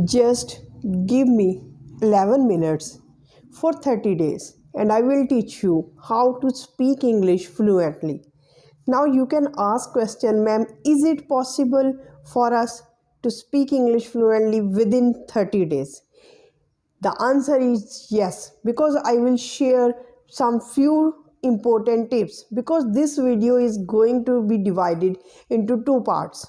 Just give me 11 minutes for 30 days and I will teach you how to speak English fluently. Now you can ask question, ma'am, is it possible for us to speak English fluently within 30 days? The answer is yes, because I will share some few important tips, because this video is going to be divided into two parts.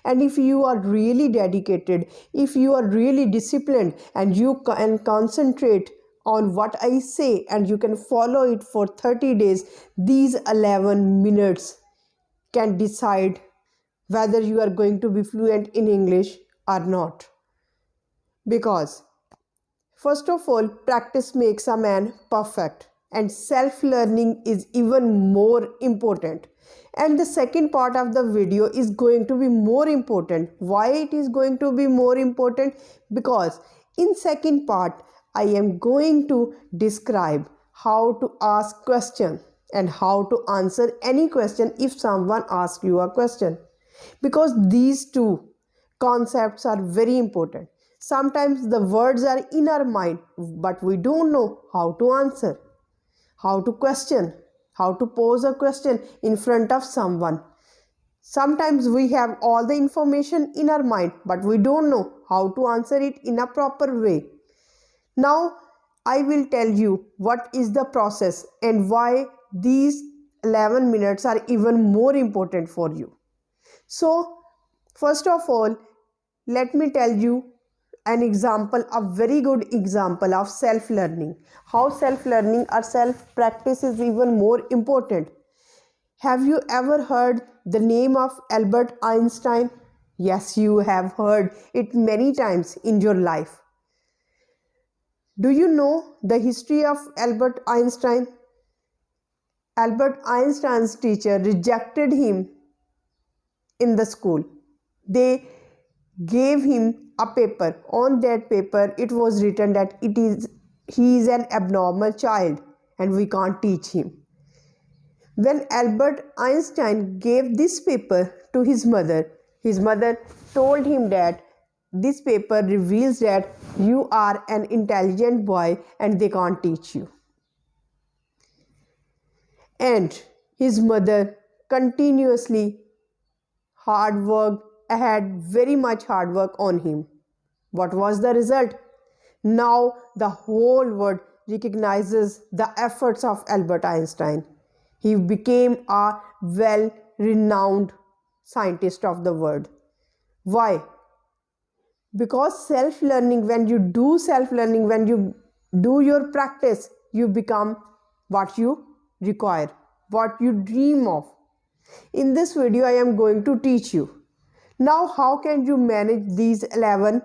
And if you are really dedicated, if you are really disciplined and you can concentrate on what I say and you can follow it for 30 days, these 11 minutes can decide whether you are going to be fluent in English or not. Because first of all, practice makes a man perfect, and self-learning is even more important. And the second part of the video is going to be more important. Why it is going to be more important? Because in second part, I am going to describe how to ask question and how to answer any question if someone asks you a question. Because these two concepts are very important. Sometimes the words are in our mind, but we don't know how to answer, how to question, how to pose a question in front of someone. Sometimes we have all the information in our mind, but we don't know how to answer it in a proper way. Now, I will tell you what is the process and why these 11 minutes are even more important for you. So, first of all, let me tell you an example, a very good example of self-learning. How self-learning or self-practice is even more important. Have you ever heard the name of Albert Einstein? Yes, you have heard it many times in your life. Do you know the history of Albert Einstein? Albert Einstein's teacher rejected him in the school. They gave him a paper. On that paper it was written that he is an abnormal child and we can't teach him. When Albert Einstein gave this paper to his mother told him that this paper reveals that you are an intelligent boy and they can't teach you. And his mother continuously had very much hard work on him. What was the result? Now the whole world recognizes the efforts of Albert Einstein. He became a well-renowned scientist of the world. Why? Because self-learning, when you do self-learning, when you do your practice, you become what you require, what you dream of. In this video, I am going to teach you. Now, how can you manage these 11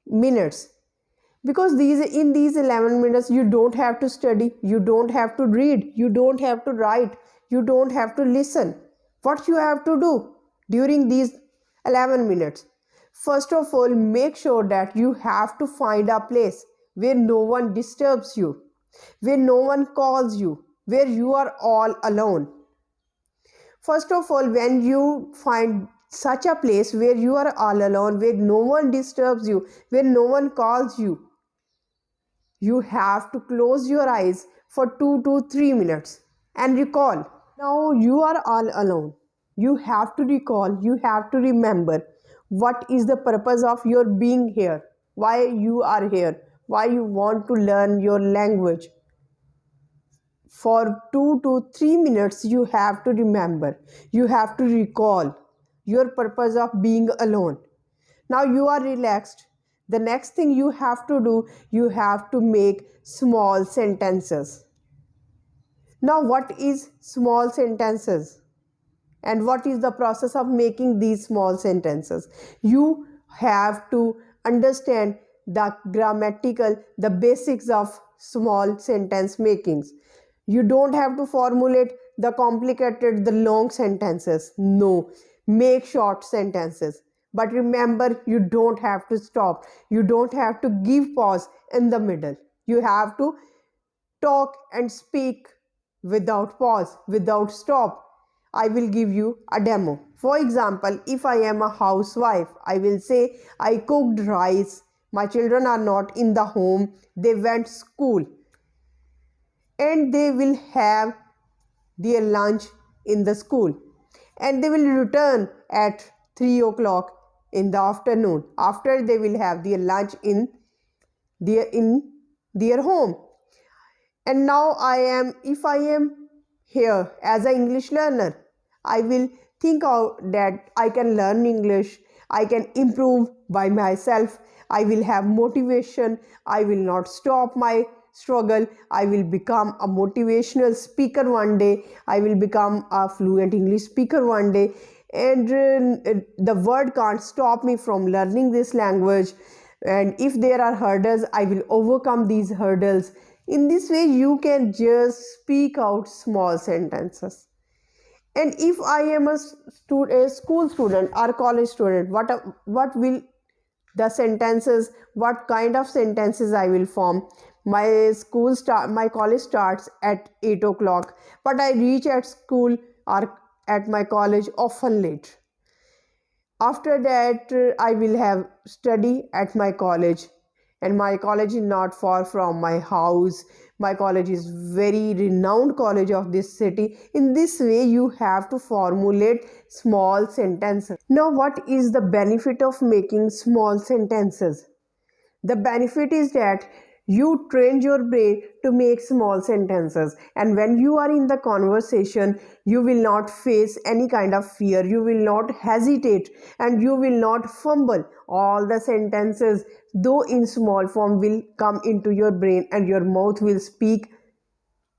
minutes? Because in these 11 minutes, you don't have to study, you don't have to read, you don't have to write, you don't have to listen. What you have to do during these 11 minutes? First of all, make sure that you have to find a place where no one disturbs you, where no one calls you, where you are all alone. First of all, when you find such a place where you are all alone, where no one disturbs you, where no one calls you, you have to close your eyes for 2 to 3 minutes and recall. Now you are all alone. You have to recall, you have to remember what is the purpose of your being here, why you are here, why you want to learn your language. For 2 to 3 minutes, you have to remember, you have to recall your purpose of being alone. Now you are relaxed. The next thing you have to do, you have to make small sentences. Now, what is small sentences? And what is the process of making these small sentences? You have to understand the grammatical, the basics of small sentence makings. You don't have to formulate the complicated, the long sentences. No, make short sentences. But remember, you don't have to stop. You don't have to give pause in the middle. You have to talk and speak without pause, without stop. I will give you a demo. For example, if I am a housewife, I will say I cooked rice. My children are not in the home. They went school and they will have their lunch in the school and they will return at 3 o'clock in the afternoon after they will have their lunch in their home. And now if I am here as an English learner, I will think out that I can learn English, I can improve by myself, I will have motivation, I will not stop my struggle, I will become a motivational speaker one day, I will become a fluent English speaker one day, and the word can't stop me from learning this language. And if there are hurdles, I will overcome these hurdles. In this way, you can just speak out small sentences. And if I am a school student or college student, what will the sentences, what kind of sentences I will form? My college starts at 8 o'clock, but I reach at school or at my college often late. After that, I will have study at my college, and my college is not far from my house. My college is very renowned college of this city. In this way, you have to formulate small sentences. Now, what is the benefit of making small sentences? The benefit is that you train your brain to make small sentences, and when you are in the conversation, you will not face any kind of fear, you will not hesitate, and you will not fumble. All the sentences, though in small form, will come into your brain and your mouth will speak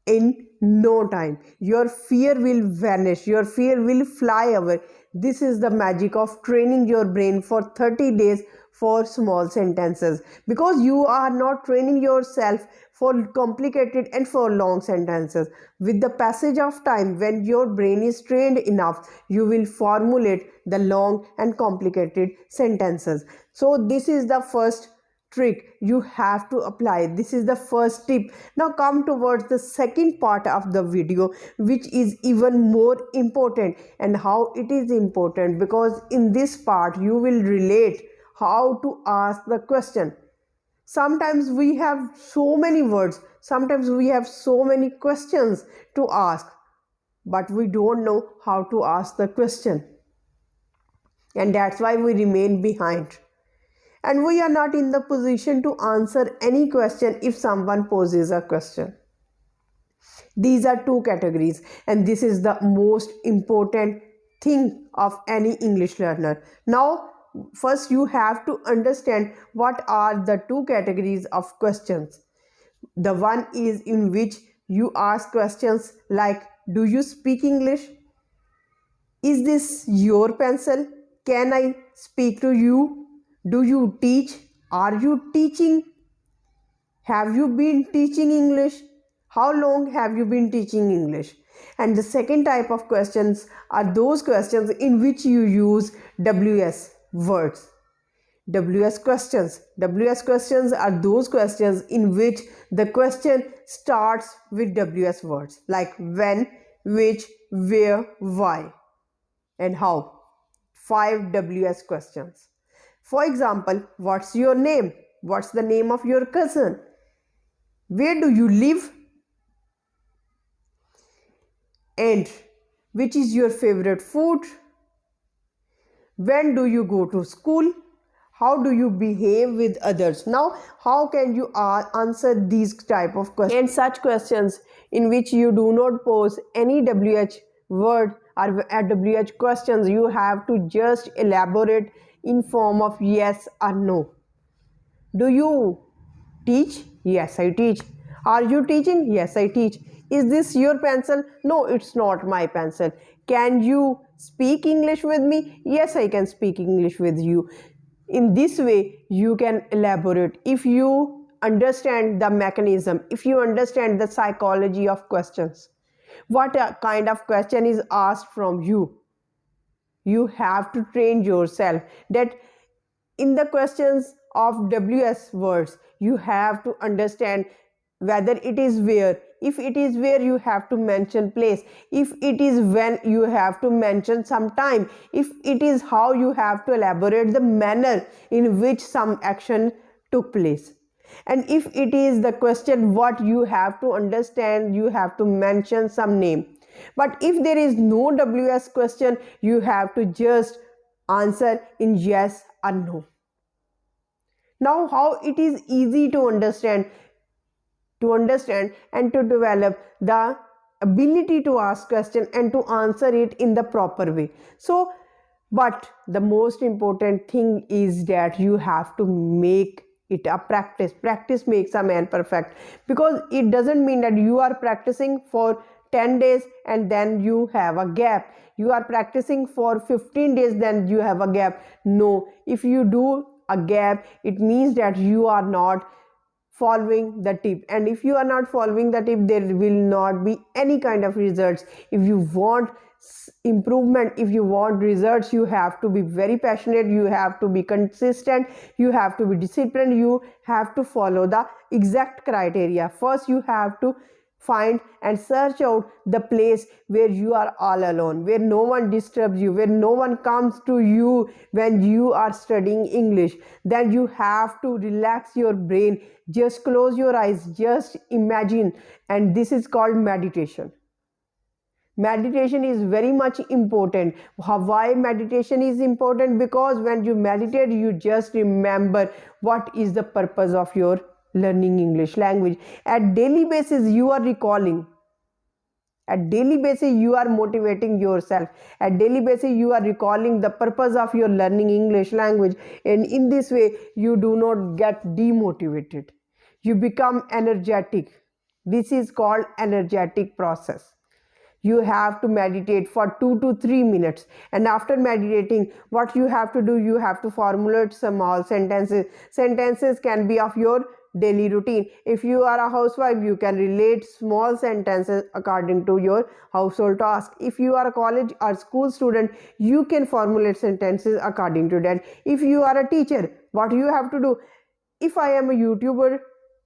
in no time. Your fear will vanish, your fear will fly away. This is the magic of training your brain for 30 days for small sentences, because you are not training yourself for complicated and for long sentences. With the passage of time, when your brain is trained enough, you will formulate the long and complicated sentences. So this is the first trick you have to apply. This is the first tip. Now come towards the second part of the video, which is even more important. And how it is important, because in this part you will relate how to ask the question. Sometimes we have so many words, sometimes we have so many questions to ask, but we don't know how to ask the question, and that's why we remain behind. And we are not in the position to answer any question if someone poses a question. These are two categories, and this is the most important thing of any English learner. Now, first you have to understand what are the two categories of questions. The one is in which you ask questions like, do you speak English? Is this your pencil? Can I speak to you? Do you teach? Are you teaching? Have you been teaching English? How long have you been teaching English? And the second type of questions are those questions in which you use WS words. WS questions. WS questions are those questions in which the question starts with WS words like when, which, where, why, and how. 5 WS questions. For example, what's your name? What's the name of your cousin? Where do you live? And which is your favorite food? When do you go to school? How do you behave with others? Now, how can you answer these type of questions? And such questions in which you do not pose any WH word or WH questions, you have to just elaborate in form of yes or no. Do you teach? Yes, I teach. Are you teaching? Yes, I teach. Is this your pencil? No, it's not my pencil. Can you speak English with me? Yes, I can speak English with you. In this way, you can elaborate. If you understand the mechanism, if you understand the psychology of questions, what kind of question is asked from you, you have to train yourself that in the questions of WS words, you have to understand whether it is where, If it is where, you have to mention place. If it is when, you have to mention some time. If it is how, you have to elaborate the manner in which some action took place. And if it is the question what, you have to understand, you have to mention some name. But if there is no WS question, you have to just answer in yes or no. Now, how it is easy to understand and to develop the ability to ask question and to answer it in the proper way. So, but the most important thing is that you have to make it a practice. Practice makes a man perfect, because it doesn't mean that you are practicing for 10 days and then you have a gap. You are practicing for 15 days, then you have a gap. No, if you do a gap, it means that you are not following the tip, and if you are not following the tip, there will not be any kind of results. If you want improvement, if you want results, you have to be very passionate, you have to be consistent, you have to be disciplined, you have to follow the exact criteria. First, you have to find and search out the place where you are all alone, where no one disturbs you, where no one comes to you when you are studying English. Then you have to relax your brain, just close your eyes, just imagine, and this is called meditation. Meditation is very much important. Why meditation is important? Because when you meditate, you just remember what is the purpose of your learning English language. At daily basis, you are recalling. At daily basis, you are motivating yourself. At daily basis, you are recalling the purpose of your learning English language. And in this way, you do not get demotivated. You become energetic. This is called energetic process. You have to meditate for 2 to 3 minutes, and after meditating, what you have to do, you have to formulate small sentences. Sentences can be of your daily routine. If you are a housewife, you can relate small sentences according to your household task. If you are a college or school student, you can formulate sentences according to that. If you are a teacher, what you have to do? If I am a YouTuber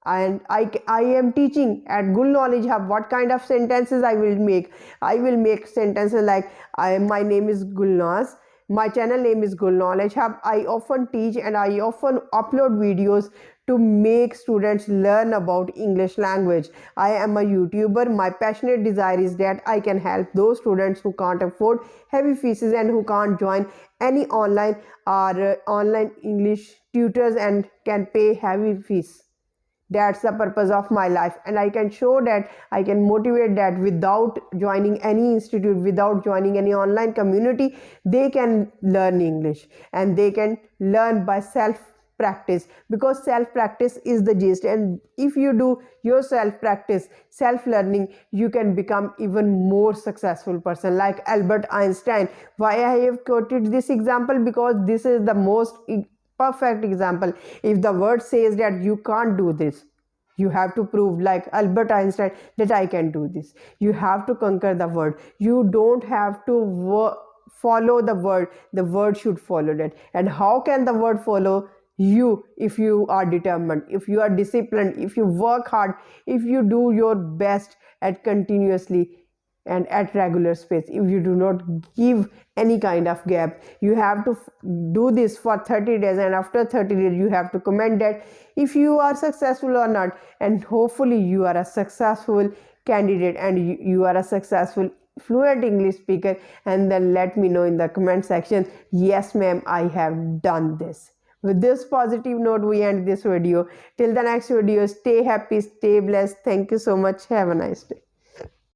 and I am teaching at Gul Knowledge Hub, what kind of sentences I will make? I will make sentences like, my name is Gulnaz, my channel name is Gul Knowledge Hub. I often teach and I often upload videos to make students learn about English language. I am a YouTuber. My passionate desire is that I can help those students who can't afford heavy fees and who can't join any online or online English tutors and can pay heavy fees. That's the purpose of my life, and I can show that, I can motivate that without joining any institute, without joining any online community, they can learn English, and they can learn by self practice, because self practice is the gist. And if you do your self practice, self learning, you can become even more successful person like Albert Einstein. Why I have quoted this example? Because this is the most perfect example. If the word says that you can't do this, you have to prove, like Albert Einstein, that I can do this. You have to conquer the word. You don't have to follow the word should follow that. And how can the word follow you? If you are determined, if you are disciplined, if you work hard, if you do your best at continuously and at regular space, if you do not give any kind of gap. You have to do this for 30 days, and after 30 days you have to comment that if you are successful or not, and hopefully you are a successful candidate and you are a successful fluent English speaker, and then let me know in the comment section, yes ma'am, I have done this. With this positive note, we end this video. Till the next video, stay happy, stay blessed. Thank you so much. Have a nice day.